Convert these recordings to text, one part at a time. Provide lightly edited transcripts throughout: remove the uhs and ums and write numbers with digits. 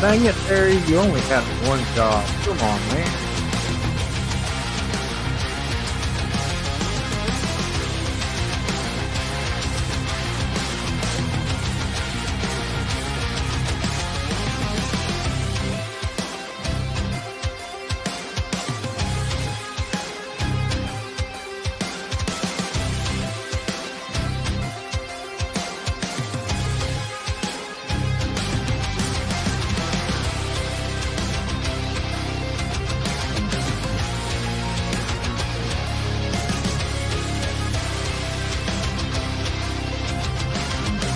Dang it, Terry, you only had one job. Come on, man.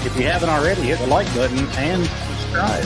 If you haven't already, hit the like button and subscribe.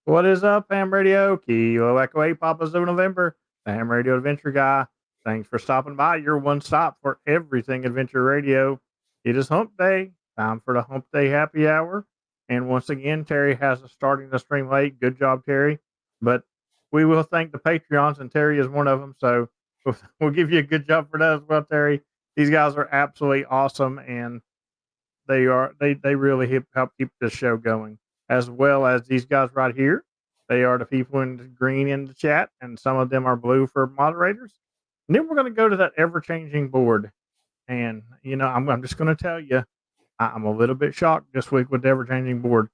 What is up, Ham Radio? Kilo Echo 8 Papa Zoo November, the Ham Radio Adventure Guy. Thanks for stopping by. Your one stop for everything Adventure Radio. It is Hump Day. Time for the Hump Day Happy Hour. And once again, Terry has us starting the stream late. Good job, Terry. But we will thank the Patreons, and Terry is one of them. So we'll give you a good job for that as well, Terry. These guys are absolutely awesome, and they really help keep this show going, as well as these guys right here. They are the people in the green in the chat, and some of them are blue for moderators. And then we're going to go to that ever-changing board. And, I'm just going to tell you, I'm a little bit shocked this week with the ever-changing board.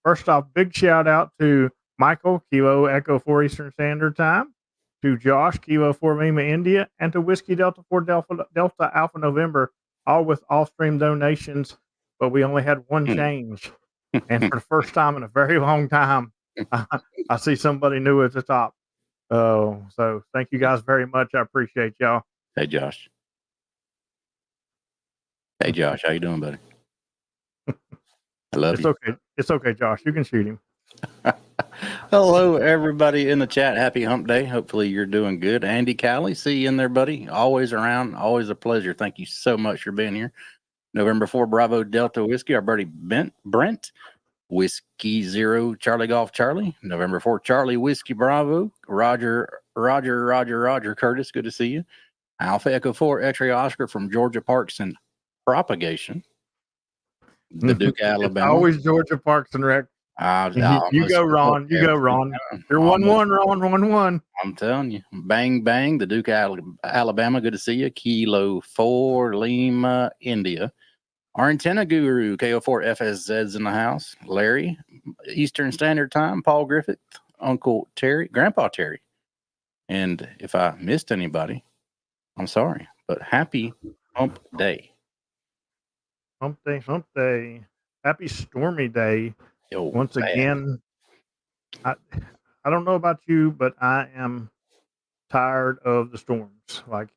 First off, big shout-out to Michael, Kilo Echo 4 Eastern Standard Time, to Josh, Kilo 4 Lima India, and to Whiskey Delta 4 Delta Alpha November, all with all-stream donations, but we only had one change. And for the first time in a very long time, I see somebody new at the top. Oh, so thank you guys very much. I appreciate y'all. Hey, Josh. Hey, Josh. How you doing, buddy? I love you. Okay. It's okay, Josh. You can shoot him. Hello, everybody in the chat. Happy Hump Day. Hopefully you're doing good. Andy Cowley, see you in there, buddy. Always around. Always a pleasure. Thank you so much for being here. November 4 Bravo Delta Whiskey. Our buddy Brent. Whiskey 0 Charlie Golf Charlie. November 4 Charlie Whiskey Bravo. Roger Curtis. Good to see you. Alpha Echo 4 X-Ray Oscar from Georgia Parks and Propagation. The Duke, Alabama. Always Georgia Parks and Rec. You go, Ron. You go, Ron. You're 1-1, Ron. 1-1. I'm telling you. Bang, bang. The Duke, Alabama. Good to see you. Kilo 4 Lima, India. Our antenna guru, KO4 FSZ's in the house. Larry, Eastern Standard Time. Paul Griffith, Uncle Terry, Grandpa Terry. And if I missed anybody, I'm sorry. But happy Hump Day. Hump Day, Hump Day. Happy Stormy Day. Yo, once again, I don't know about you, but I am tired of the storms. Like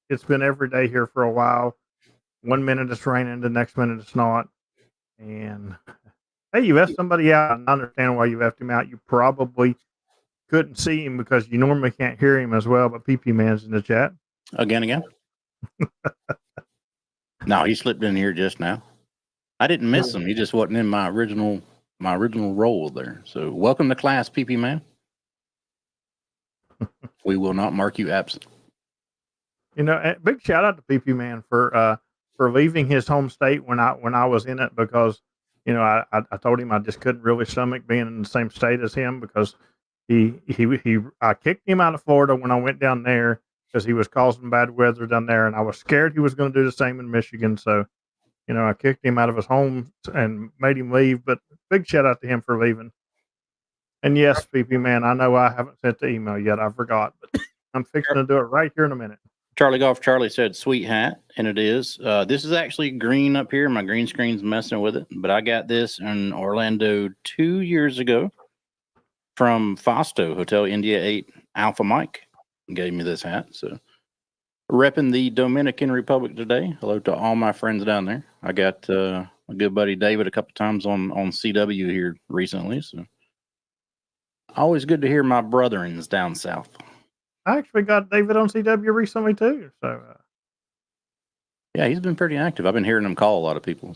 it's been every day here for a while. 1 minute it's raining, the next minute it's not. And hey, you left somebody out, and I understand why you left him out. You probably couldn't see him because you normally can't hear him as well. But PP Man's in the chat again. No, he slipped in here just now. I didn't miss him. He just wasn't in my original role there. So welcome to class, PP Man. We will not mark you absent. Big shout out to PP Man for leaving his home state when I was in it, because I told him I just couldn't really stomach being in the same state as him, because I kicked him out of Florida when I went down there because he was causing bad weather down there, and I was scared he was going to do the same in Michigan. So, I kicked him out of his home and made him leave. But big shout out to him for leaving. And yes, PP man, I know I haven't sent the email yet. I forgot, but I'm fixing to do it right here in a minute. Charlie Golf Charlie said, "Sweet hat," and it is. This is actually green up here. My green screen's messing with it, but I got this in Orlando 2 years ago from Fosto Hotel India 8 Alpha Mike. Gave me this hat, so repping the Dominican Republic today. Hello to all my friends down there. I got my good buddy David a couple times on CW here recently, so always good to hear my brethrens down south. I actually got David on CW recently too. So yeah, he's been pretty active. I've been hearing him call a lot of people.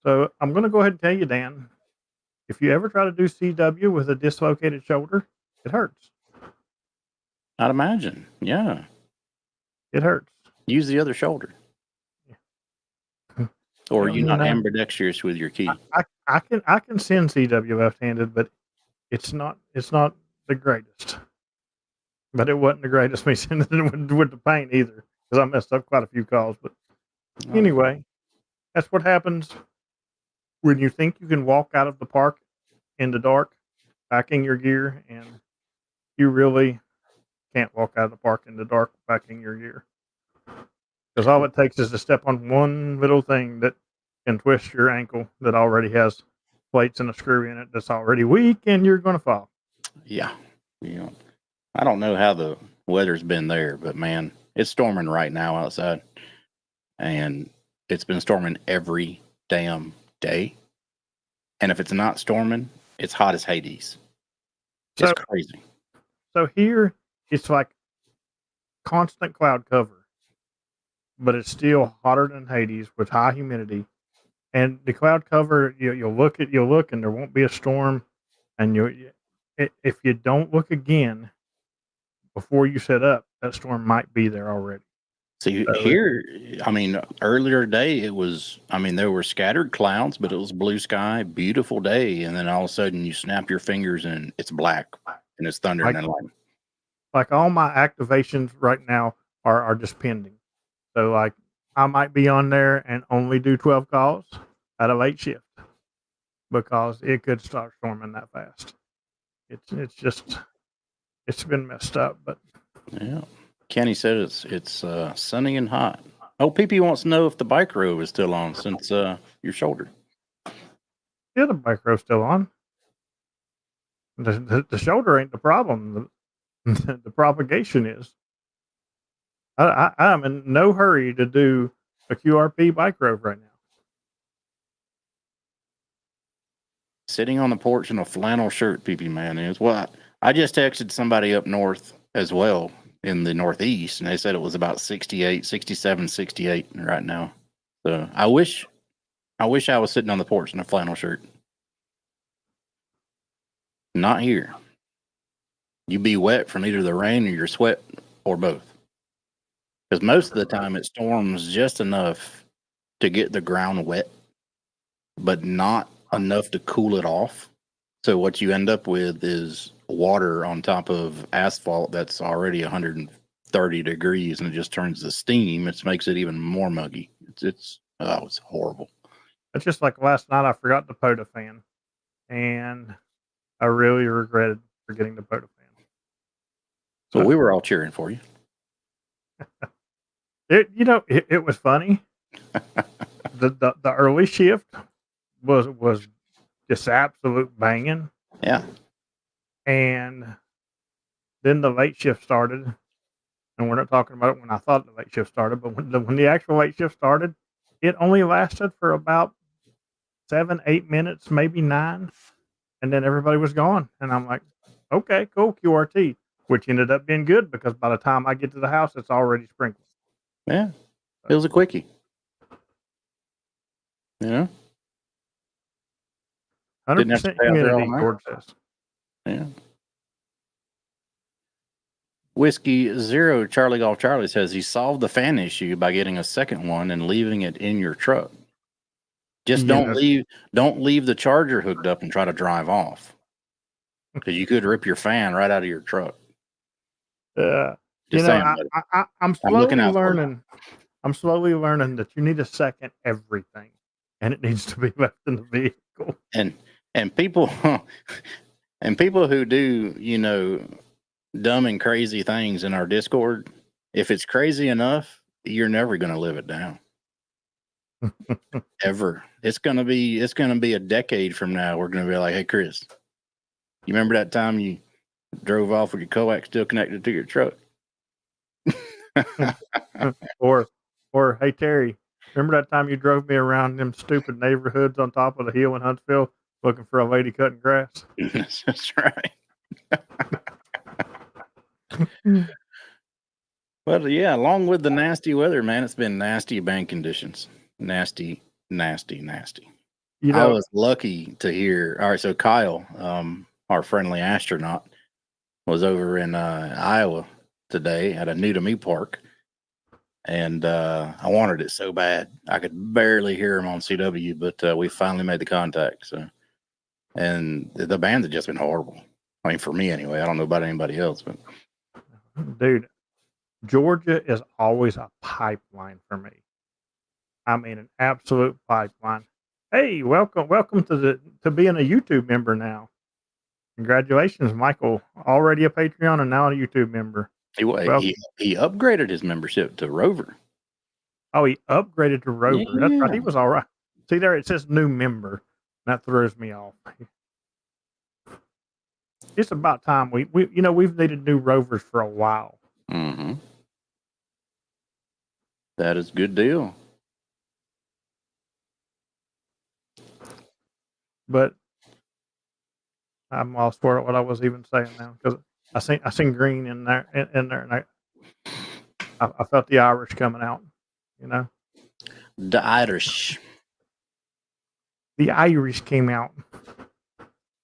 So I'm going to go ahead and tell you, Dan, if you ever try to do CW with a dislocated shoulder, it hurts. I'd imagine. Yeah. It hurts. Use the other shoulder. Or you're not ambidextrous with your key. I can send CW left-handed, but it's not the greatest. But it wasn't the greatest me sending it with the paint either, because I messed up quite a few calls. But anyway, that's what happens when you think you can walk out of the park in the dark, packing your gear, and you really can't walk out of the park in the dark packing your gear. Because all it takes is to step on one little thing that can twist your ankle that already has plates and a screw in it that's already weak, and you're going to fall. Yeah. I don't know how the weather's been there, but man, it's storming right now outside. And it's been storming every damn day. And if it's not storming, it's hot as Hades. It's crazy. So here, it's like constant cloud cover, but it's still hotter than Hades with high humidity. And the cloud cover, you'll look, and there won't be a storm. And if you don't look again before you set up, that storm might be there already. See, here, I mean, earlier today, it was, there were scattered clouds, but it was blue sky, beautiful day. And then all of a sudden you snap your fingers and it's black and it's thundering and lightning. Like all my activations right now are just pending. So like I might be on there and only do 12 calls at a late shift because it could start storming that fast. It's been messed up, but yeah. Kenny said it's sunny and hot. Oh, PP wants to know if the bike row is still on since your shoulder. Yeah, the bike row's still on. The shoulder ain't the problem. The propagation is. I'm in no hurry to do a QRP bike row right now. Sitting on the porch in a flannel shirt, PP man is what I just texted somebody up north as well in the Northeast, and they said it was about 68, 67, 68 right now. So I wish I was sitting on the porch in a flannel shirt. Not here. You be wet from either the rain or your sweat or both. Because most of the time it storms just enough to get the ground wet, but not enough to cool it off. So what you end up with is water on top of asphalt that's already 130 degrees, and it just turns to steam. It makes it even more muggy. It's horrible. It's just like last night I forgot the POTA fan, and I really regretted forgetting the POTA fan. So we were all cheering for you. It was funny. the early shift was just absolute banging. Yeah. And then the late shift started, and we're not talking about it when I thought the late shift started, but when the actual late shift started, it only lasted for about 7-8 minutes, maybe 9, and then everybody was gone. And I'm like, okay, cool, QRT, which ended up being good because by the time I get to the house, it's already sprinkled. Yeah, it was a quickie. Yeah. 100% humidity, George says. Yeah. Whiskey Zero Charlie Golf Charlie says he solved the fan issue by getting a second one and leaving it in your truck. Just don't leave the charger hooked up and try to drive off. because you could rip your fan right out of your truck. You Just know, saying, buddy. I'm I'm looking slowly out for you. learning. I'm slowly learning that you need to second everything, and it needs to be left in the vehicle. And people and people who do, you know, dumb and crazy things in our Discord, if it's crazy enough, you're never going to live it down. Ever. It's gonna be a decade from now. We're gonna be like, hey Chris, you remember that time you drove off with your coax still connected to your truck? or hey Terry, remember that time you drove me around them stupid neighborhoods on top of the hill in Huntsville looking for a lady cutting grass? That's right. Well, yeah, along with the nasty weather, man, it's been nasty bank conditions. Nasty, nasty, nasty. You I know, was lucky to hear. All right, so Kyle, our friendly astronaut, was over in Iowa today at a new to me park, and I wanted it so bad. I could barely hear him on CW, but we finally made the contact. So, and the bands have just been horrible. I mean, for me anyway. I don't know about anybody else, but dude, Georgia is always a pipeline for me. I mean, an absolute pipeline. Hey, welcome to being a YouTube member now. Congratulations, Michael. Already a Patreon and now a YouTube member. he upgraded his membership to Rover. Oh, he upgraded to Rover. Yeah. That's right. He was all right. See there, it says new member. That throws me off. It's about time we've needed new Rovers for a while. Mm-hmm. That is a good deal. But I'm lost for what I was even saying now because I seen green in there, and I felt the Irish coming out. You know, The Irish. the Irish came out.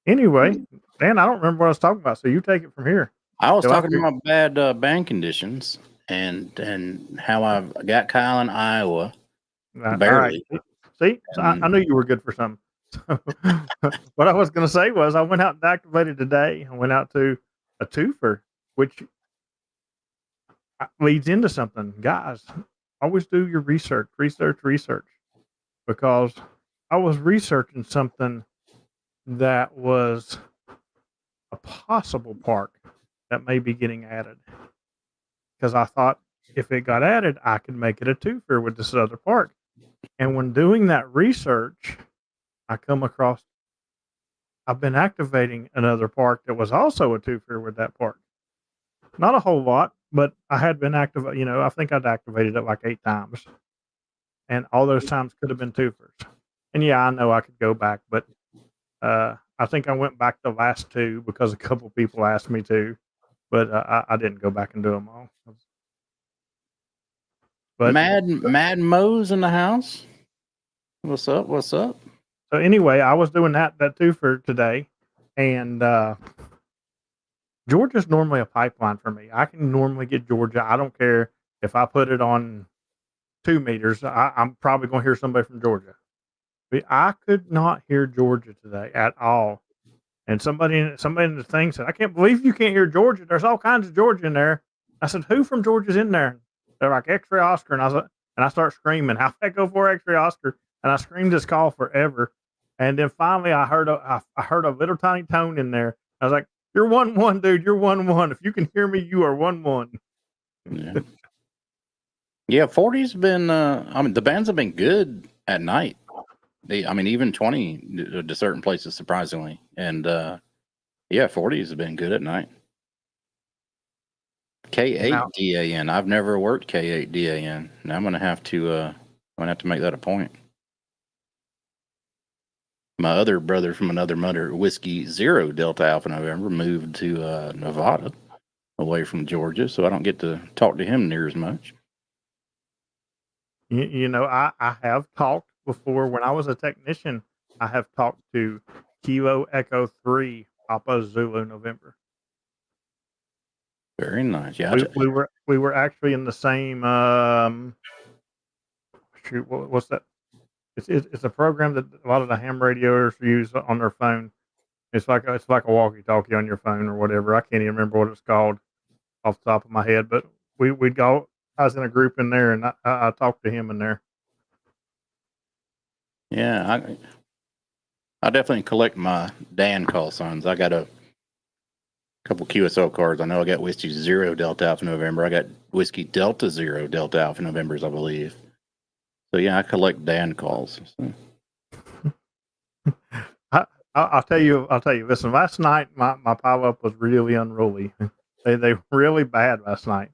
Anyway, Dan, I don't remember what I was talking about, so you take it from here. I was talking about bad band conditions and how I've got Kyle in Iowa. Barely. All right. See, so I knew you were good for something. So, what I was going to say was I went out and activated today. I went out to a twofer, which leads into something. Guys, always do your research, because I was researching something that was a possible park that may be getting added. Because I thought if it got added, I could make it a twofer with this other park. And when doing that research, I come across I've been activating another park that was also a twofer with that park. Not a whole lot, but I had been active. I think I'd activated it like 8 times, and all those times could have been twofers. And yeah, I know I could go back, but I think I went back the last 2 because a couple people asked me to, but I didn't go back and do them all. But Mad Mo's in the house. What's up? What's up? so anyway, I was doing that twofer today, and Georgia's normally a pipeline for me. I can normally get Georgia. I don't care if I put it on 2 meters. I'm probably going to hear somebody from Georgia. But I could not hear Georgia today at all. And somebody in the thing said, "I can't believe you can't hear Georgia. There's all kinds of Georgia in there." I said, "Who from Georgia's in there?" They're like X-Ray Oscar, and I start screaming, "How'd that go for X-Ray Oscar?" And I screamed this call forever. And then finally, I heard a little tiny tone in there. I was like, "You're 1-1, dude. You're 1-1. If you can hear me, you are 1-1." Yeah. Yeah, 40's been. I mean, the bands have been good at night. Even 20 to certain places, surprisingly, and yeah, 40's have been good at night. K8DAN. I've never worked K8DAN. Now I'm gonna have to make that a point. My other brother from another mother, Whiskey Zero Delta Alpha November, moved to Nevada, away from Georgia, so I don't get to talk to him near as much. I have talked before when I was a technician. I have talked to Kilo Echo 3 Papa Zulu November. Very nice. Yeah, we were actually in the same shoot. What's that? It's a program that a lot of the ham radios use on their phone. It's like a walkie-talkie on your phone or whatever. I can't even remember what it's called off the top of my head, but we'd go. I was in a group in there, and I talked to him in there. Yeah, I definitely collect my Dan call signs. I got a couple QSL cards. I know I got Whiskey Zero Delta Alpha November. I got Whiskey Delta Zero Delta Alpha Novembers, I believe. So yeah, I collect Dan calls. So. I'll tell you. Listen, last night my pile up was really unruly. They were really bad last night,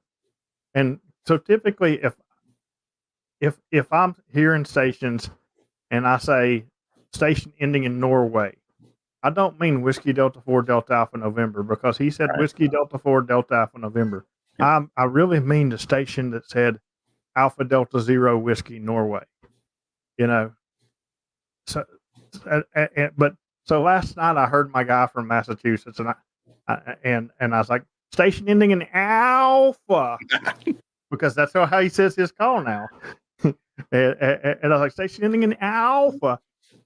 and so typically if I'm hearing stations and I say station ending in Norway, I don't mean Whiskey Delta 4 Delta Alpha November because he said Right. Whiskey Delta 4 Delta Alpha November. Yep. I really mean the station that said Alpha Delta Zero Whiskey Norway. You know, so but so last night I heard my guy from Massachusetts and I was like station ending in Alpha because that's how he says his call now. And I was like station ending in Alpha,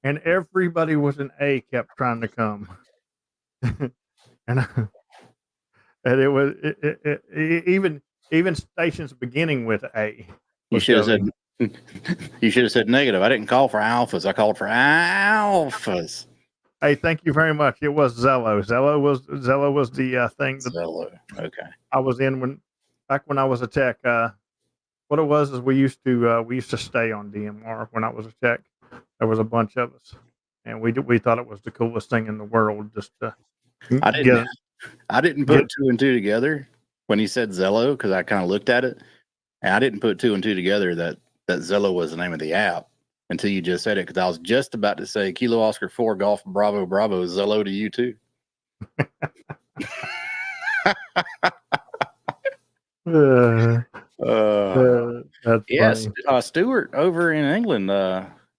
and everybody with an A kept trying to come. and and it was even stations beginning with A. You should have said you should have said negative. I didn't call for alphas. I called for alphas. Hey, thank you very much. It was Zello. Zello was the thing that Zello. Okay. I was in back when I was a tech. What it was is we used to stay on DMR when I was a tech. There was a bunch of us, and we thought it was the coolest thing in the world. Just to I didn't put two and two together when he said Zello because I kind of looked at it, and I didn't put two and two together that Zello was the name of the app until you just said it because I was just about to say Kilo Oscar 4 Golf Bravo Bravo Zello to you too. That's yes, funny. Stuart over in England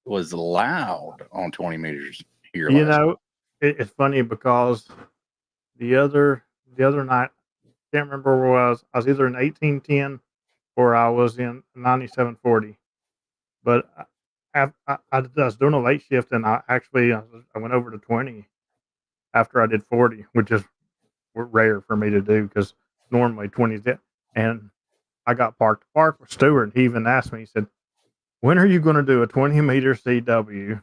was loud on 20 meters here. You know, it's funny because the other night, can't remember where I was. I was either in 1810 or I was in 9740. But I was doing a late shift, and I went over to 20 after I did 40, which is rare for me to do because normally 20 is it. And I got parked with Stewart. He even asked me, he said, when are you going to do a 20-meter CW?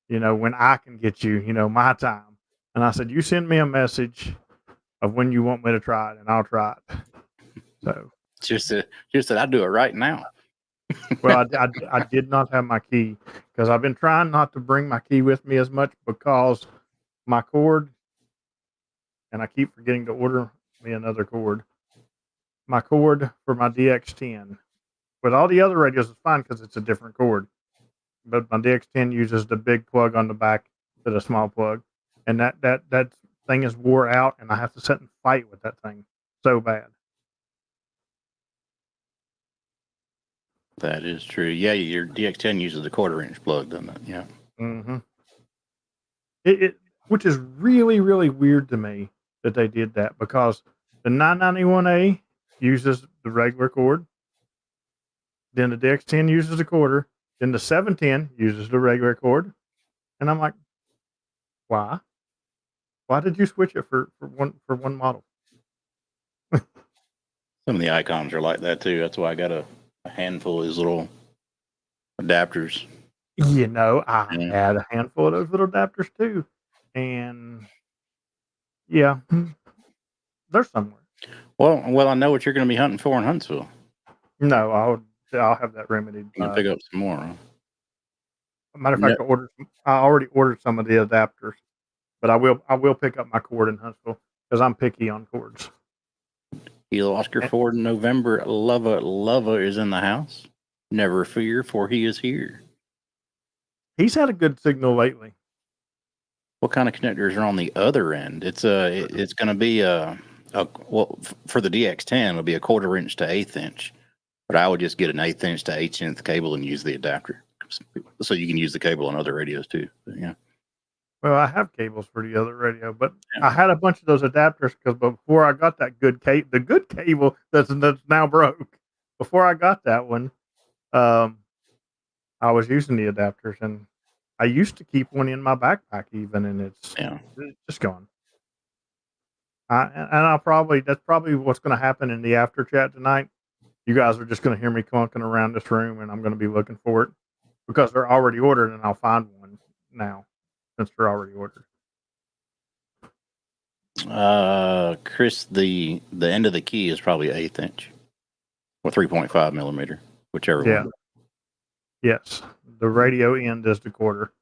You know, when I can get you, my time. And I said, you send me a message of when you want me to try it, and I'll try it. So just said I'd do it right now. Well, I did not have my key because I've been trying not to bring my key with me as much because my cord, and I keep forgetting to order me another cord. My cord for my DX10 with all the other radios is fine because it's a different cord, but my DX10 uses the big plug on the back to the small plug, and that thing is wore out, and I have to sit and fight with that thing so bad. That is true. Yeah, your DX10 uses the 1/4-inch plug, doesn't it? Yeah. Mm-hmm. It which is really, really weird to me that they did that because the 991A uses the regular cord, then the DX10 uses the 1/4, then the 710 uses the regular cord, and I'm like, why? Why did you switch it for one model? Some of the icons are like that too. That's why I got a handful of these little adapters. I had a handful of those little adapters too, and yeah, they're somewhere. Well, I know what you're going to be hunting for in Huntsville. No, I'll have that remedied. You're going to pick up some more. Huh? Matter of fact, I already ordered some of the adapters, but I will pick up my cord in Huntsville because I'm picky on cords. Kilo Oscar Ford in November. Lova is in the house. Never fear, for he is here. He's had a good signal lately. What kind of connectors are on the other end? It's going to be for the DX10, it'll be a 1/4-inch to 1/8 inch. But I would just get an 1/8 inch to 1/8 cable and use the adapter, so you can use the cable on other radios too. But yeah. Well, I have cables for the other radio, but I had a bunch of those adapters because before I got that the good cable that's now broke. Before I got that one, I was using the adapters and I used to keep one in my backpack even, and it's just gone. That's probably what's going to happen in the after chat tonight. You guys are just going to hear me clunking around this room, and I'm going to be looking for it because they're already ordered, and I'll find one now since they're already ordered. Chris, the end of the key is probably 1/8 inch or 3.5 millimeter, whichever one. Yes, the radio end is the quarter.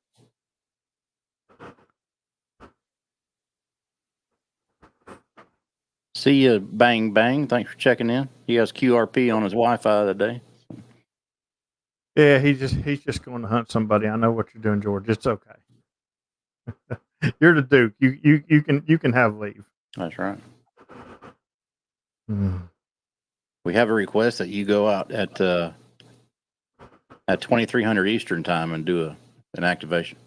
See you, Bang Bang. Thanks for checking in. He has QRP on his Wi-Fi today. Yeah, he's just going to hunt somebody. I know what you're doing, George. It's okay. You're the Duke. You can have leave. That's right. We have a request that you go out at 2300 Eastern time and do an activation.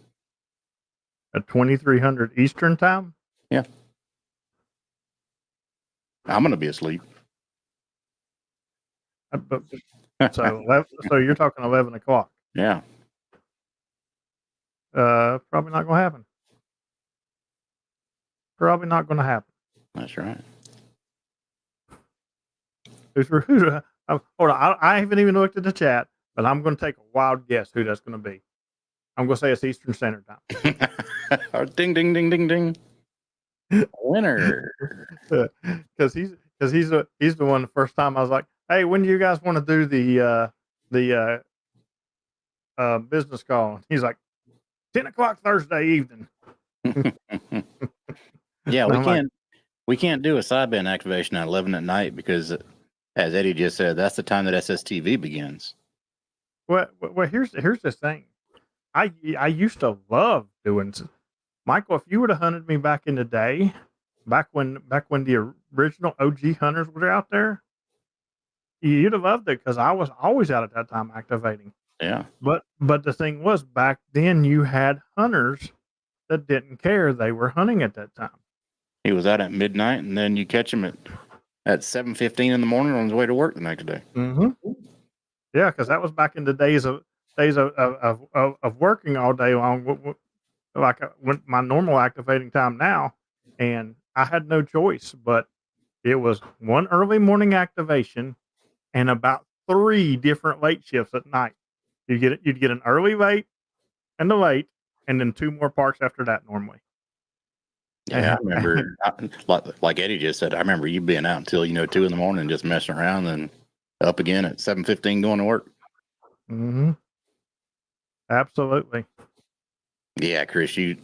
At 2300 Eastern time? Yeah. I'm going to be asleep. So you're talking 11 o'clock. Yeah. Probably not going to happen. Probably not going to happen. That's right. Hold on. I haven't even looked at the chat, but I'm going to take a wild guess who that's going to be. I'm going to say it's Eastern Standard Time. Ding, ding, ding, ding, ding. Winner. Because he's the one. The first time I was like, "Hey, when do you guys want to do the business call?" And he's like, 10 o'clock Thursday evening. Yeah, we can't do a sideband activation at 11 at night because, as Eddie just said, that's the time that SSTV begins. Well, here's the thing. I used to love doing, Michael. If you would have hunted me back in the day, back when the original OG hunters were out there, you'd have loved it because I was always out at that time activating. Yeah. But the thing was, back then you had hunters that didn't care they were hunting at that time. He was out at midnight, and then you catch him at 7:15 in the morning on his way to work the next day. Mm-hmm. Yeah, because that was back in the days of working all day long, like my normal activating time now, and I had no choice. But it was one early morning activation and about 3 different late shifts at night. You'd get an early, late, and a late, and then 2 more parks after that normally. Yeah, I remember, like Eddie just said, I remember you being out until 2 in the morning, just messing around, and up again at 7:15 going to work. Mm-hmm. Absolutely. Yeah, Chris, we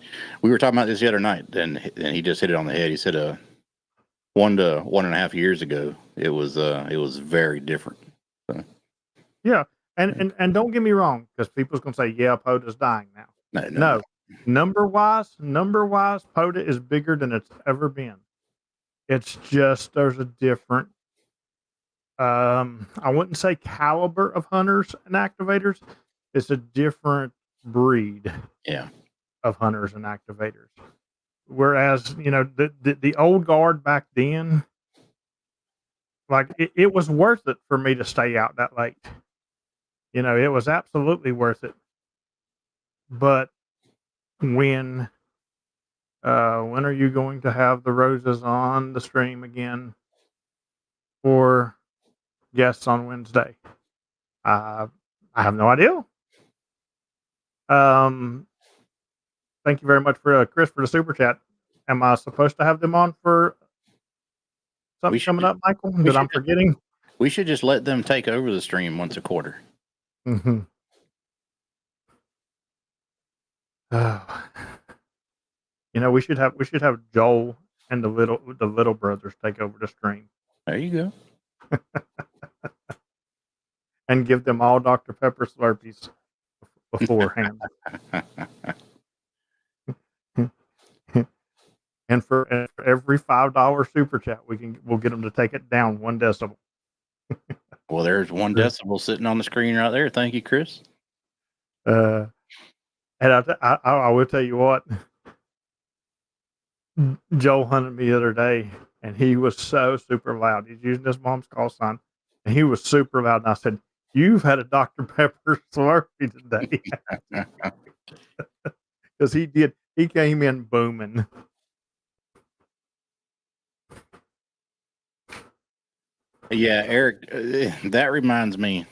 were talking about this the other night, and he just hit it on the head. He said, 1 to 1.5 years ago, it was very different. So. Yeah, and don't get me wrong, because people's gonna say, yeah, POTA's dying now. No. Number wise, POTA is bigger than it's ever been. It's just there's a different, I wouldn't say caliber of hunters and activators. It's a different breed. Yeah. Of hunters and activators. Whereas the old guard back then, like it was worth it for me to stay out that late. It was absolutely worth it. But when are you going to have the roses on the stream again for guests on Wednesday? I have no idea. Thank you very much for Chris for the super chat. Am I supposed to have them on for something coming up, Michael, that I'm forgetting? We should just let them take over the stream once a quarter. Mm-hmm. We should have Joel and the little brothers take over the stream. There you go. And give them all Dr. Pepper Slurpees beforehand. And for every $5 super chat, we'll get them to take it down 1 decibel. Well, there's 1 decibel sitting on the screen right there. Thank you, Chris. And I will tell you what, Joel hunted me the other day, and he was so super loud. He's using his mom's call sign, and he was super loud. And I said, "You've had a Dr. Pepper Slurpee today." Because he came in booming. Yeah, Eric, that reminds me.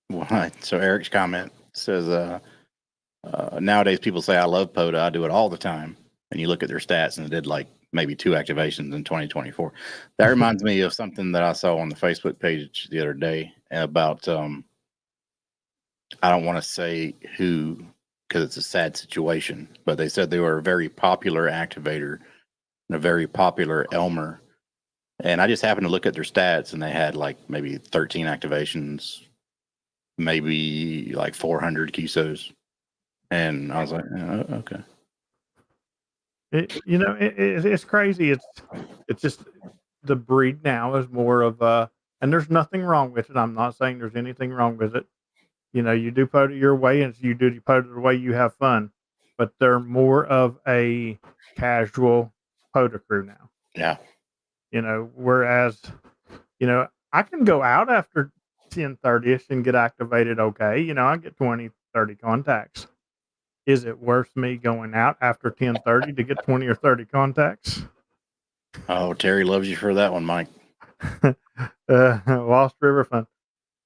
What? So Eric's comment says, nowadays people say I love POTA. I do it all the time. And you look at their stats and it did like maybe 2 activations in 2024. That reminds me of something that I saw on the Facebook page the other day about, I don't want to say who, because it's a sad situation, but they said they were a very popular activator and a very popular Elmer. And I just happened to look at their stats and they had like maybe 13 activations, maybe like 400 QSOs. And I was like, oh, okay. It's crazy. It's just the breed now is more of a, and there's nothing wrong with it. I'm not saying there's anything wrong with it. You do POTA your way, and you do POTA the way you have fun. But they're more of a casual POTA crew now. Yeah. Whereas, I can go out after 10:30ish and get activated. Okay, I get 20, 30 contacts. Is it worth me going out after 10:30 to get 20 or 30 contacts? Oh, Terry loves you for that one, Mike. Lost River Fun.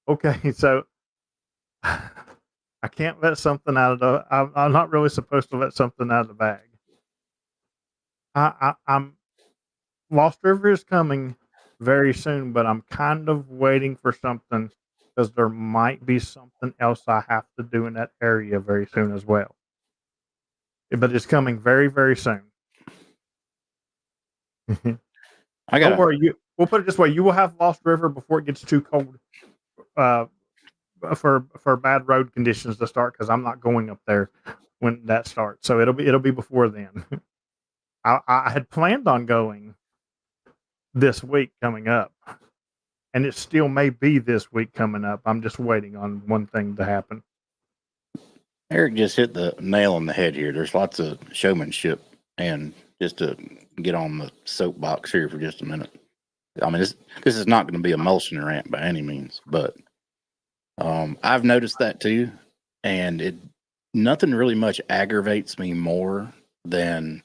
Okay, so I can't let something out of the. I'm not really supposed to let something out of the bag. I'm Lost River is coming very soon, but I'm kind of waiting for something because there might be something else I have to do in that area very soon as well. But it's coming very, very soon. Don't worry. We'll put it this way: you will have Lost River before it gets too cold for bad road conditions to start. Because I'm not going up there when that starts, so it'll be before then. I had planned on going this week coming up, and it still may be this week coming up. I'm just waiting on one thing to happen. Eric just hit the nail on the head here. There's lots of showmanship, and just to get on the soapbox here for just a minute. I mean, this is not going to be a Molson rant by any means, but I've noticed that too, and nothing really much aggravates me more than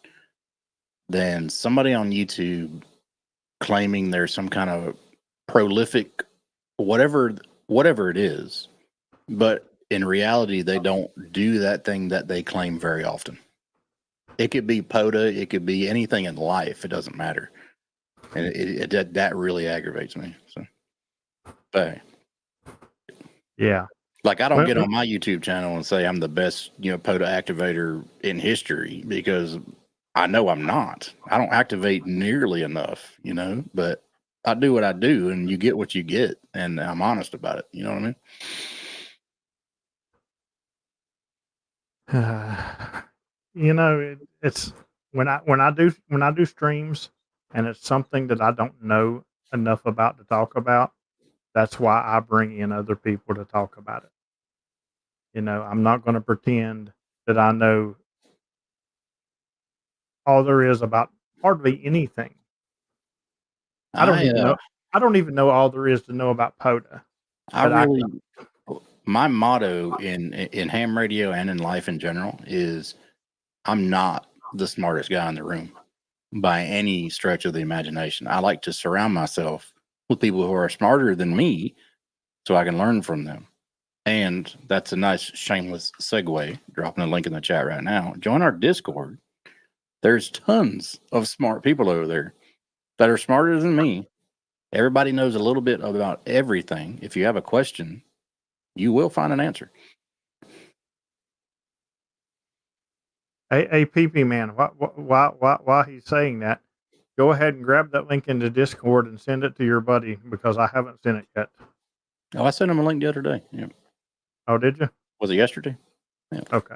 somebody on YouTube claiming they're some kind of prolific whatever it is, but in reality they don't do that thing that they claim very often. It could be POTA, it could be anything in life, it doesn't matter. And that really aggravates me. So, but yeah, like I don't get on my YouTube channel and say I'm the best, POTA activator in history, because I know I'm not. I don't activate nearly enough, but I do what I do, and you get what you get, and I'm honest about it. You know what I mean? It's when I do streams, and it's something that I don't know enough about to talk about. That's why I bring in other people to talk about it. I'm not going to pretend that I know all there is about hardly anything. I don't even know. I don't even know all there is to know about POTA. My motto in ham radio and in life in general is I'm not the smartest guy in the room by any stretch of the imagination. I like to surround myself with people who are smarter than me so I can learn from them. And that's a nice shameless segue, dropping a link in the chat right now. Join our Discord. There's tons of smart people over there that are smarter than me. Everybody knows a little bit about everything. If you have a question, you will find an answer. Hey, PP man, while he's saying that, go ahead and grab that link in the Discord and send it to your buddy, because I haven't sent it yet. Oh, I sent him a link the other day. Yeah. Oh, did you? Was it yesterday? Yeah. Okay.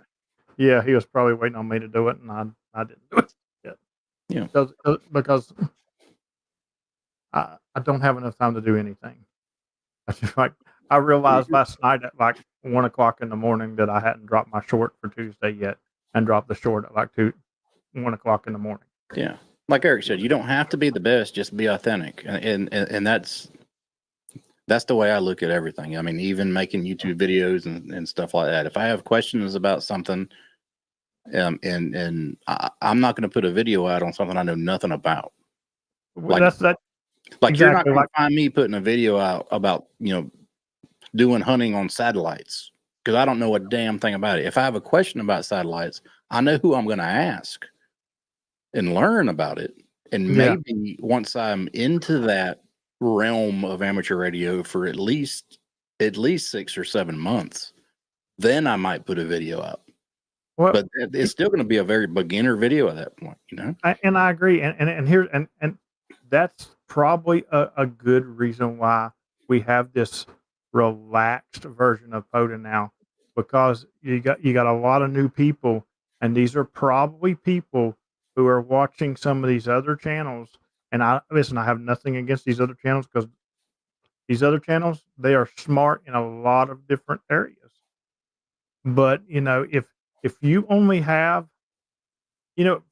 Yeah, he was probably waiting on me to do it, and I didn't do it yet. Yeah. Because I don't have enough time to do anything. I realized last night at like 1:00 in the morning that I hadn't dropped my short for Tuesday yet, and dropped the short at like 1:00 in the morning. Yeah, like Eric said, you don't have to be the best; just be authentic, and that's the way I look at everything. I mean, even making YouTube videos and stuff like that. If I have questions about something, And I'm not going to put a video out on something I know nothing about. Well, that's Like you're not exactly going like to find me putting a video out about doing hunting on satellites, because I don't know a damn thing about it. If I have a question about satellites, I know who I'm going to ask and learn about it. And yeah. maybe once I'm into that realm of amateur radio for at least 6 or 7 months, then I might put a video out. Well, But it's still going to be a very beginner video at that point, and I agree, and here and that's probably a good reason why we have this relaxed version of POTA now, because you got a lot of new people, and these are probably people who are watching some of these other channels. And I listen, I have nothing against these other channels, because these other channels, they are smart in a lot of different areas. But if you only have,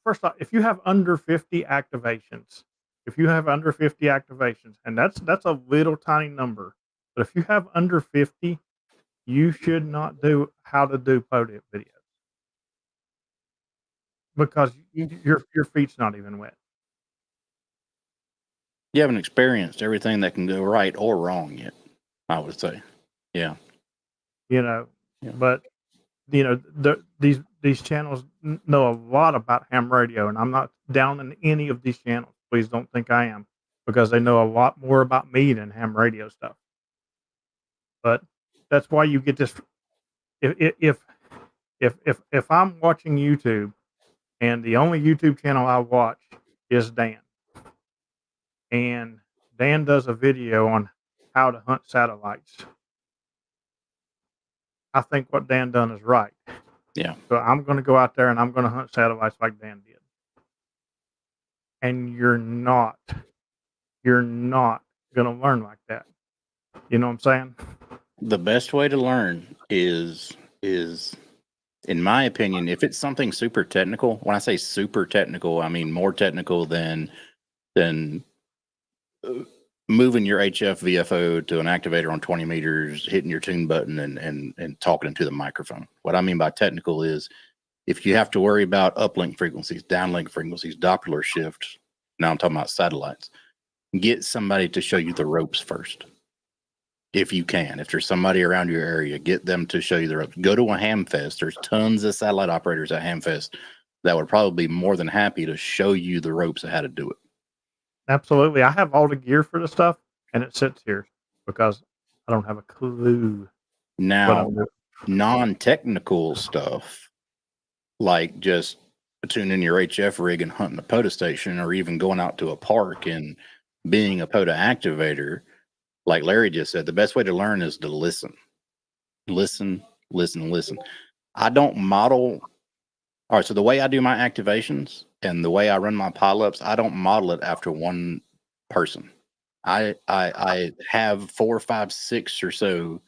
first off, if you have under 50 activations, and that's a little tiny number, but if you have under 50, you should not do how to do podium videos, because your feet's not even wet. You haven't experienced everything that can go right or wrong yet, I would say. Yeah. Yeah. But these channels know a lot about ham radio, and I'm not down in any of these channels. Please don't think I am, because they know a lot more about me than ham radio stuff. But that's why you get this. If I'm watching YouTube, and the only YouTube channel I watch is Dan, and Dan does a video on how to hunt satellites, I think what Dan done is right. Yeah. So I'm going to go out there and I'm going to hunt satellites like Dan did. And you're not going to learn like that. You know what I'm saying? The best way to learn is in my opinion, if it's something super technical. When I say super technical, I mean more technical than moving your HF VFO to an activator on 20 meters, hitting your tune button, and talking into the microphone. What I mean by technical is if you have to worry about uplink frequencies, downlink frequencies, Doppler shifts. Now I'm talking about satellites. Get somebody to show you the ropes first. If you can, if there's somebody around your area, get them to show you the ropes. Go to a ham fest. There's tons of satellite operators at ham fest that would probably be more than happy to show you the ropes of how to do it. Absolutely. I have all the gear for the stuff, and it sits here because I don't have a clue what Now, I'm doing. non-technical stuff like just tuning your HF rig and hunting a POTA station, or even going out to a park and being a POTA activator, like Larry just said, the best way to learn is to listen. Listen. I don't model. All right, so the way I do my activations and the way I run my pileups, I don't model it after one person. I have 4, 5, 6 or so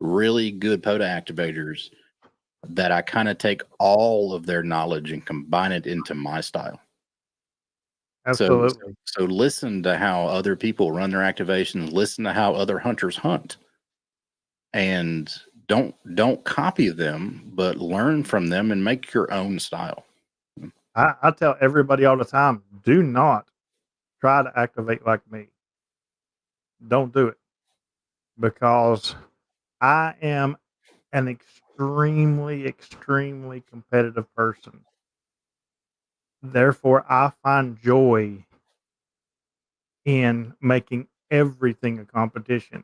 really good POTA activators that I kind of take all of their knowledge and combine it into my style. Absolutely. So listen to how other people run their activations, listen to how other hunters hunt, and don't copy them, but learn from them and make your own style. I tell everybody all the time, do not try to activate like me. Don't do it, because I am an extremely competitive person. Therefore, I find joy in making everything a competition.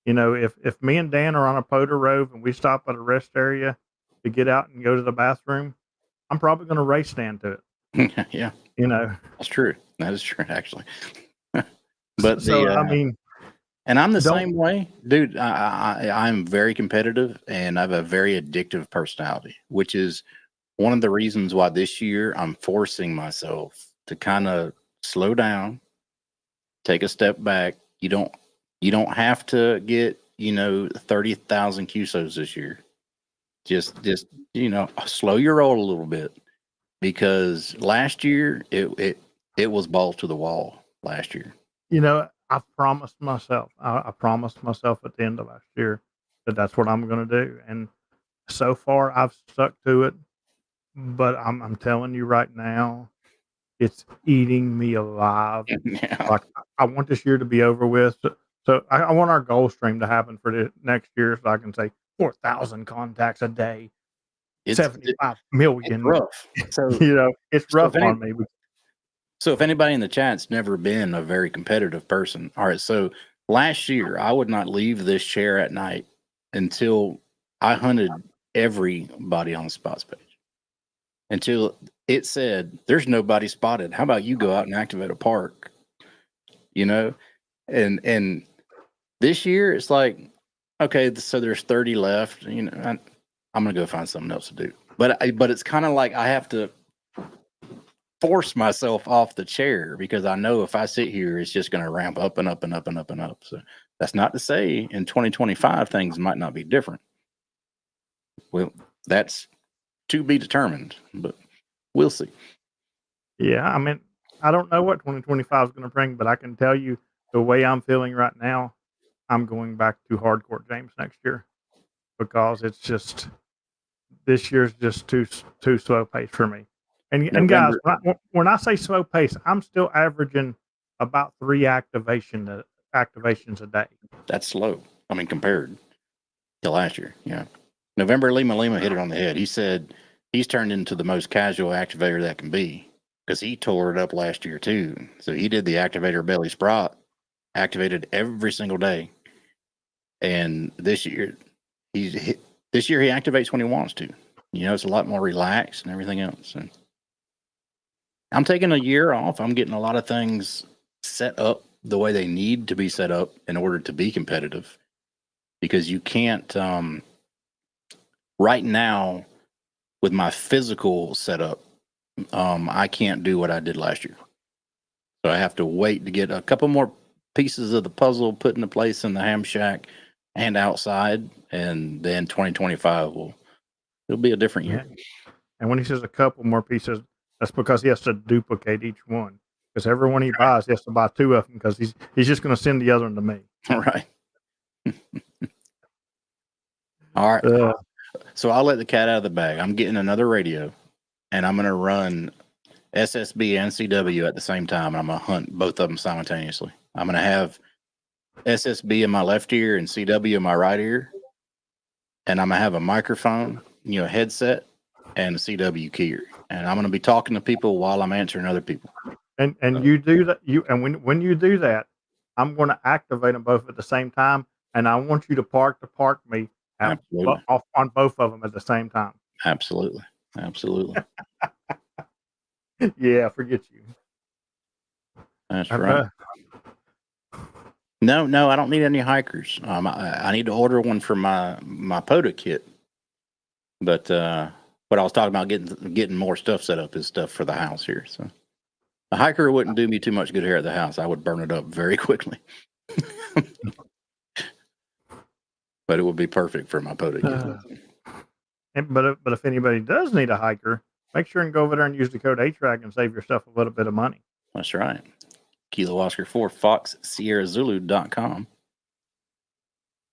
If me and Dan are on a POTA rove and we stop at a rest area to get out and go to the bathroom, I'm probably going to race Dan to it. Yeah, That's true. That is true, actually. But so I mean, and I'm the same way, dude. I'm very competitive, and I have a very addictive personality, which is one of the reasons why this year I'm forcing myself to kind of slow down, take a step back. You don't have to get 30,000 QSOs this year. Just slow your roll a little bit, because last year it was balls to the wall last year. I promised myself. I promised myself at the end of last year that that's what I'm going to do, and so far I've stuck to it. but I'm telling you right now, it's eating me alive. Yeah. Like I want this year to be over with. So I want our goal stream to happen for the next year, so I can say 4,000 contacts a day, It's 75 it's million. rough. So You know, it's so rough if any on me. so if anybody in the chat's never been a very competitive person, all right. So last year I would not leave this chair at night until I hunted everybody on the spots page until it said there's nobody spotted. How about you go out and activate a park? You know, and this year it's like, okay, so there's 30 left. You know, I'm gonna go find something else to do. But it's kind of like I have to force myself off the chair because I know if I sit here, it's just going to ramp up and up and up and up and up. So that's not to say in 2025 things might not be different. Well, that's to be determined, but we'll see. Yeah, I mean, I don't know what 2025 is going to bring, but I can tell you the way I'm feeling right now, I'm going back to hardcore James next year because it's just this year's just too slow pace for me. And guys, November, when I say slow pace, I'm still averaging about 3 activations a day. that's slow. I mean, compared to last year. Yeah. November Lima Lima hit it on the head. He said he's turned into the most casual activator that can be because he tore it up last year too. So he did the activator belly sprout, activated every single day. And this year this year he activates when he wants to. You know, it's a lot more relaxed and everything else. And I'm taking a year off. I'm getting a lot of things set up the way they need to be set up in order to be competitive. Because you can't right now with my physical setup, I can't do what I did last year. So I have to wait to get a couple more pieces of the puzzle put into place in the ham shack and outside, and then 2025 it'll be a different year. And when he says a couple more pieces, that's because he has to duplicate each one. Because every one he buys, he has to buy 2 of them because he's just going to send the other one to me. All right. All right. So I'll let the cat out of the bag. I'm getting another radio, and I'm going to run SSB and CW at the same time, and I'm going to hunt both of them simultaneously. I'm going to have SSB in my left ear and CW in my right ear, and I'm going to have a microphone, headset, and a CW keyer. And I'm going to be talking to people while I'm answering other people. And you do that, when you do that, I'm going to activate them both at the same time, and I want you to park me Absolutely. off on both of them at the same time. Absolutely. Yeah, forget you. That's right. No, I don't need any hikers. I need to order one for my POTA kit. But what I was talking about getting more stuff set up is stuff for the house here. So a hiker wouldn't do me too much good here at the house. I would burn it up very quickly. But it would be perfect for my POTA kit. But if anybody does need a hiker, make sure and go over there and use the code HRAG and save yourself a little bit of money. That's right. Kilo Oscar 4 FoxSierraZulu.com.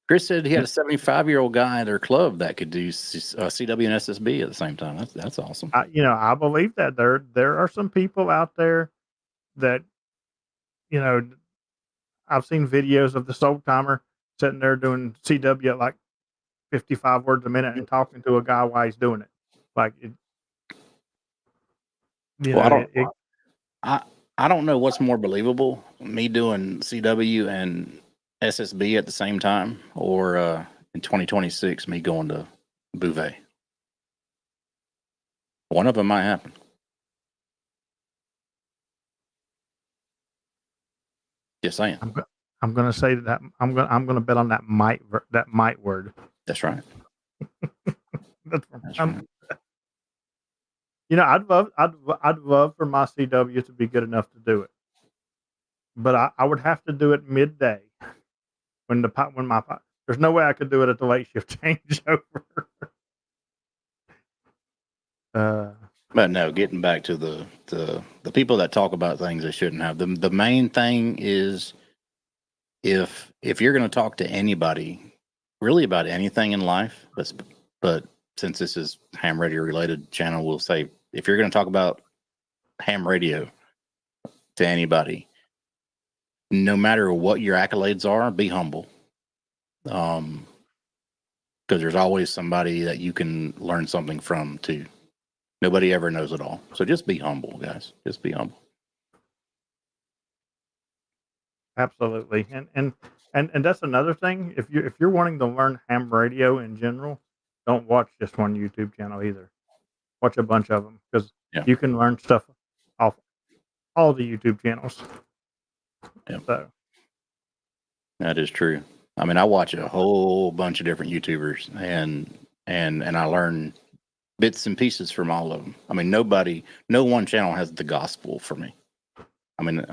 Chris said he had a 75-year-old guy at their club that could do CW and SSB at the same time. That's awesome. I believe that there are some people out there that, I've seen videos of this old timer sitting there doing CW at like 55 words a minute and talking to a guy while he's doing it. Like, I don't know what's more believable, me doing CW and SSB at the same time, or in 2026, me going to Bouvet. One of them might happen. Just saying. I'm going to say that I'm going to bet on that might word. That's right. That's right. I'd love for my CW to be good enough to do it, but I would have to do it midday when there's no way I could do it at the late shift changeover. But no, getting back to the people that talk about things they shouldn't have. The main thing is if you're going to talk to anybody really about anything in life, but since this is ham radio related channel, we'll say if you're going to talk about ham radio to anybody, no matter what your accolades are, be humble. Because there's always somebody that you can learn something from too. Nobody ever knows it all. So just be humble, guys. Just be humble. Absolutely. And that's another thing. If you're wanting to learn ham radio in general, don't watch just one YouTube channel either. Watch a bunch of them because Yeah. you can learn stuff off all the YouTube channels. Yeah. So that is true. I mean, I watch a whole bunch of different YouTubers and I learn bits and pieces from all of them. I mean, no one channel has the gospel for me. I mean,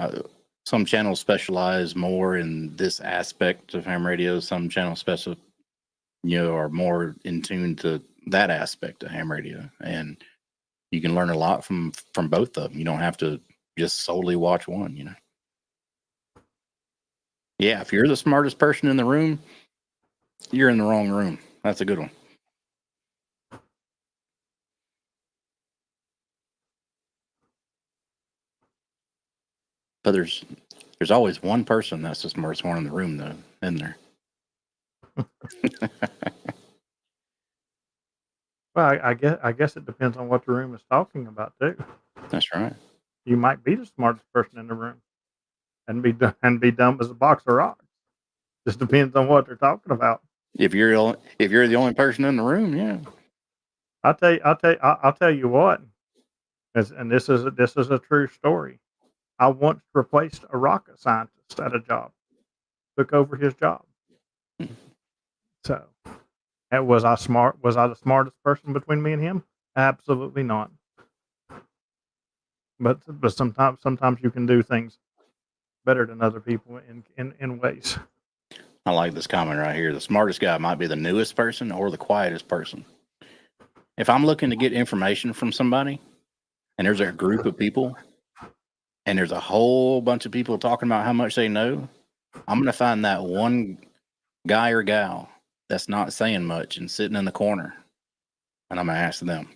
some channels specialize more in this aspect of ham radio. Some channels are more in tune to that aspect of ham radio, and you can learn a lot from both of them. You don't have to just solely watch one. Yeah, if you're the smartest person in the room, you're in the wrong room. That's a good one. But there's always one person that's the smartest one in the room, though, in there. well, I guess it depends on what the room is talking about too. That's right. You might be the smartest person in the room and be dumb as a box of rocks. Just depends on what they're talking about. If you're the only person in the room, yeah. I'll tell you what. And this is a true story. I once replaced a rocket scientist at a job. Took over his job. So, was I smart? Was I the smartest person between me and him? Absolutely not. But sometimes you can do things better than other people in ways. I like this comment right here. The smartest guy might be the newest person or the quietest person. If I'm looking to get information from somebody and there's a group of people and there's a whole bunch of people talking about how much they know, I'm going to find that one guy or gal that's not saying much and sitting in the corner, and I'm going to ask them.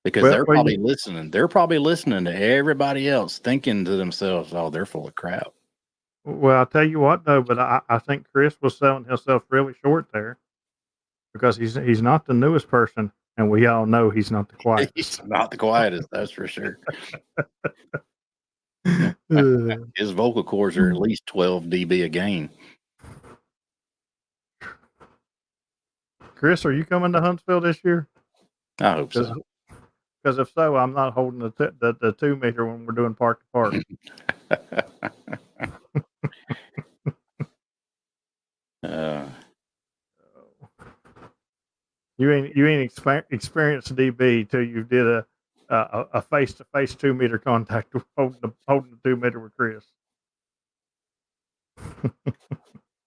Because they're probably listening. They're probably listening to everybody else, thinking to themselves, "Oh, they're full of crap." Well, I'll tell you what though, but I think Chris was selling himself really short there because he's not the newest person, and we all know he's not the quietest. He's not the quietest, that's for sure. His vocal cords are at least 12 dB a gain. Chris, are you coming to Huntsville this year? I hope so. Because if so, I'm not holding the 2 meter when we're doing park to park. You ain't experienced DB till you did a face to face 2 meter contact holding the 2 meter with Chris.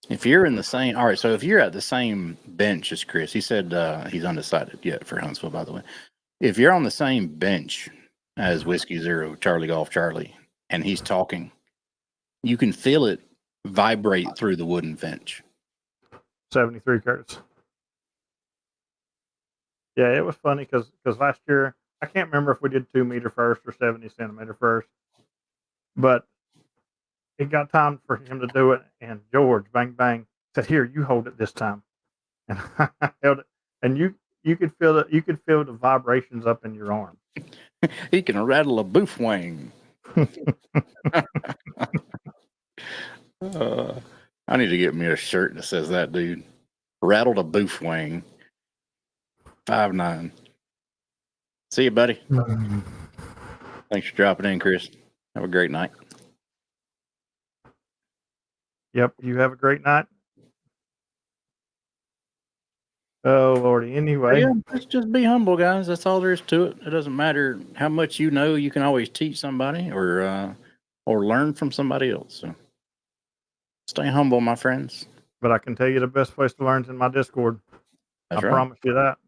If you're in the same, all right. So if you're at the same bench as Chris, he said he's undecided yet for Huntsville, by the way. If you're on the same bench as Whiskey Zero, Charlie Golf Charlie, and he's talking, you can feel it vibrate through the wooden bench. 73 Kurtz. Yeah, it was funny because last year, I can't remember if we did 2 meter first or 70 centimeter first, but it got time for him to do it, and George, bang, bang, said, "Here, you hold it this time." And I held it, and you could feel the vibrations up in your arm. He can rattle a boof wing. I need to get me a shirt that says that, dude. Rattled a boof wing. 5'9". See you, buddy. Thanks for dropping in, Chris. Have a great night. Yep, you have a great night. Oh Lordy. Anyway, yeah, just be humble, guys. That's all there is to it. It doesn't matter how much you know. You can always teach somebody or learn from somebody else. So stay humble, my friends. But I can tell you the best place to learn is in my Discord. That's I right. promise you that.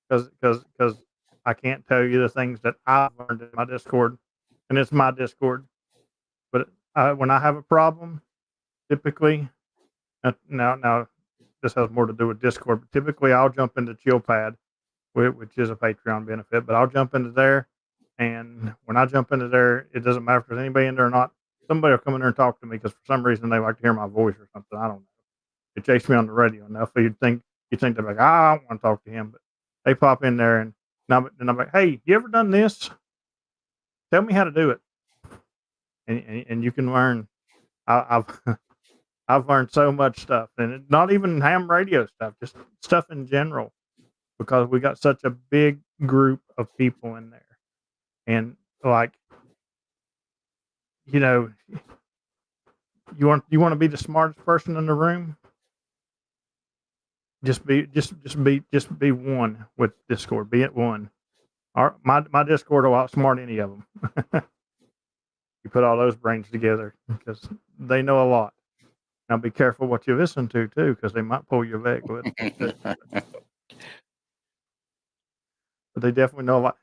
Because I can't tell you the things that I've learned in my Discord, and it's my Discord. But when I have a problem, typically, now this has more to do with Discord, but typically I'll jump into ChillPad, which is a Patreon benefit, but I'll jump into there. And when I jump into there, it doesn't matter if there's anybody in there or not. Somebody will come in there and talk to me because for some reason they like to hear my voice or something. I don't know. They chase me on the radio enough. So you'd think they're like, I don't want to talk to him, but they pop in there and I'm like, hey, you ever done this? Tell me how to do it, and you can learn. I've I've learned so much stuff, and not even ham radio stuff, just stuff in general, because we got such a big group of people in there, and like you know, you want to be the smartest person in the room. Just be one with Discord. Be it one. My Discord will outsmart any of them. You put all those brains together because they know a lot. Now be careful what you listen to too, because they might pull your leg with it. But they definitely know a lot.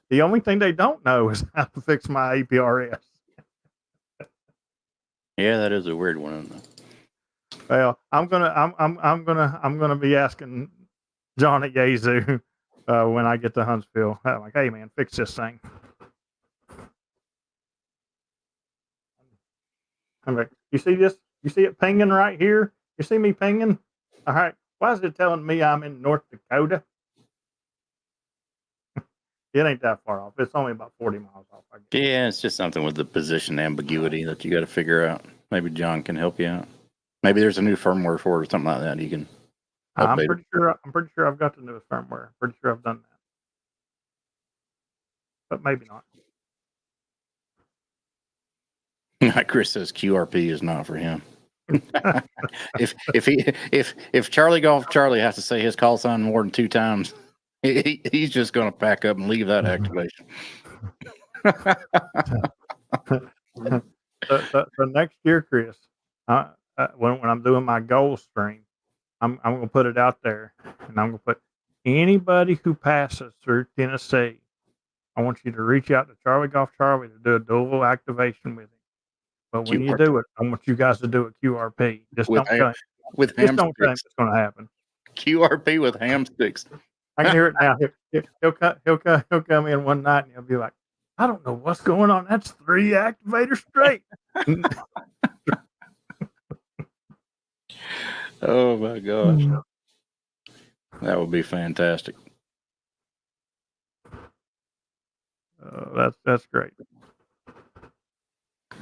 The only thing they don't know is how to fix my APRS. Yeah, that is a weird one. Well, I'm gonna be asking John at Yazoo when I get to Huntsville. I'm like, hey man, fix this thing. I'm like, you see this? You see it pinging right here? You see me pinging? All right. Why is it telling me I'm in North Dakota? It ain't that far off. It's only about 40 miles off, I guess. Yeah, it's just something with the position ambiguity that you got to figure out. Maybe John can help you out. Maybe there's a new firmware for it or something like that. You can. I'm pretty sure I've got the newest firmware. Pretty sure I've done that, but maybe not. Chris says QRP is not for him. if Charlie Golf Charlie has to say his call sign more than 2 times, he's just going to pack up and leave that activation. So next year, Chris, when I'm doing my goal stream, I'm going to put it out there, and I'm going to put anybody who passes through Tennessee, I want you to reach out to Charlie Golf Charlie to do a dual activation with him. But when you do it, I want you guys to do it QRP. Just don't tell him it's going to happen. QRP with ham sticks. I can hear it now. He'll come in one night and he'll be like, I don't know what's going on. That's 3 activators straight. Oh my gosh. That would be fantastic. That's great.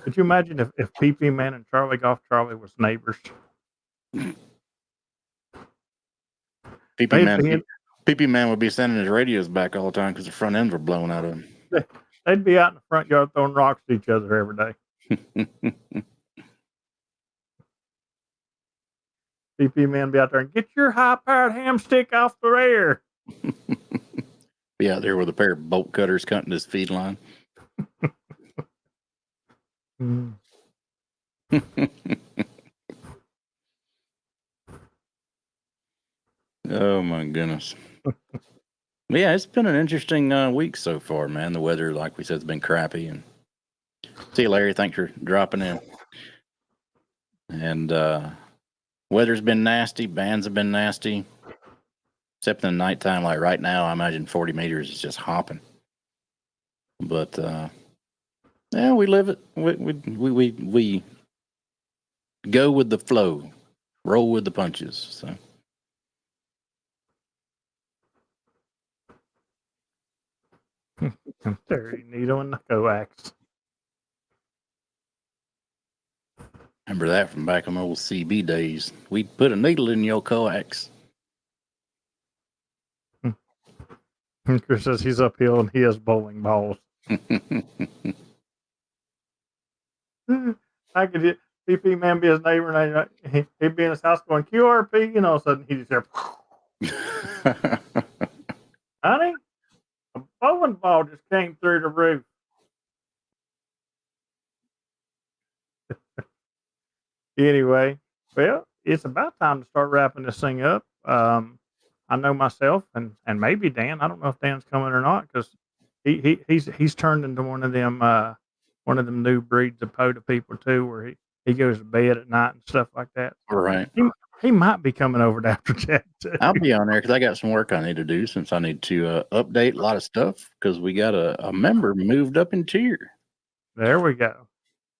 Could you imagine if PP Man and Charlie Golf Charlie was neighbors? PP Man would be sending his radios back all the time because the front ends were blown out of him. They'd be out in the front yard throwing rocks at each other every day. PP Man be out there and get your high-powered ham stick off the air. Be out there with a pair of bolt cutters cutting his feed line. Oh my goodness. Yeah, it's been an interesting week so far, man. The weather, like we said, has been crappy. And see you, Larry. Thanks for dropping in. And weather's been nasty. Bands have been nasty. Except in the nighttime, like right now, I imagine 40 meters is just hopping. But yeah, we live it. We go with the flow, roll with the punches. So. Dirty needle and the coax. Remember that from back in old CB days. We'd put a needle in your coax. Chris says he's uphill and he has bowling balls. I could PP Man be his neighbor and he'd be in his house going QRP, and all of a sudden he'd just hear, honey, a bowling ball just came through the roof. Anyway, well, it's about time to start wrapping this thing up. I know myself and maybe Dan. I don't know if Dan's coming or not because he's turned into one of them new breeds of POTA people too, where he goes to bed at night and stuff like that. Right. He might be coming over to After Chat too. I'll be on there because I got some work I need to do since I need to update a lot of stuff because we got a member moved up in tier. There we go.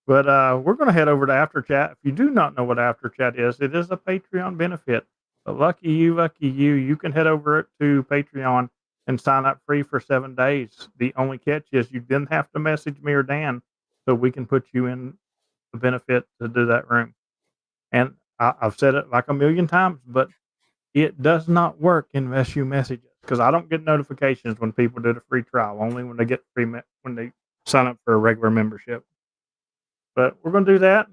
But we're going to head over to After Chat. If you do not know what After Chat is, it is a Patreon benefit. But lucky you, you can head over to Patreon and sign up free for 7 days. The only catch is you didn't have to message me or Dan, so we can put you in the benefit to do that room. And I've said it like a million times, but it does not work unless you message us, because I don't get notifications when people do the free trial. Only when they get when they sign up for a regular membership. But we're going to do that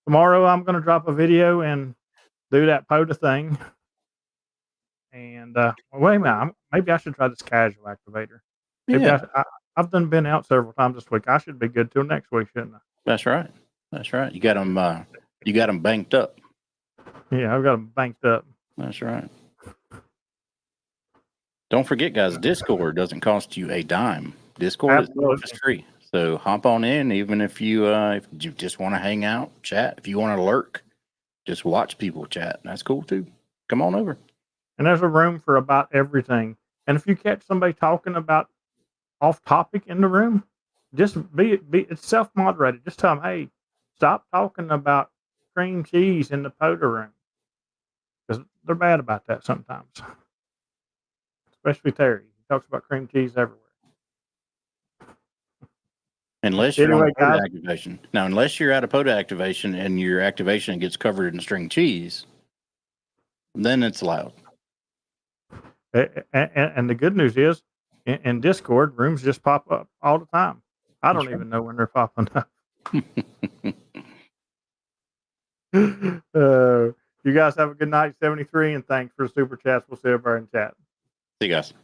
tomorrow. I'm going to drop a video and do that POTA thing. And wait a minute, maybe I should try this casual activator. Maybe Yeah, I've been out several times this week. I should be good till next week, shouldn't I? that's right. That's right. You got them. You got them banked up. Yeah, I've got them banked up. That's right. Don't forget, guys, Discord doesn't cost you a dime. Discord itself is free. So hop on in, even if you just want to hang out, chat. If you want to lurk, just watch people chat. That's cool too. Come on over. And there's a room for about everything. And if you catch somebody talking about off topic in the room, just be it's self moderated. Just tell them, hey, stop talking about cream cheese in the POTA room, because they're bad about that sometimes. Especially Terry, he talks about cream cheese everywhere. Unless you're on a POTA activation. Now, unless you're at a POTA activation and your activation gets covered in string cheese, then it's allowed. And the good news is, in Discord, rooms just pop up all the time. I don't even know when they're popping up. You guys have a good night, 73, and thanks for the super chats. We'll see everybody in chat. See you guys.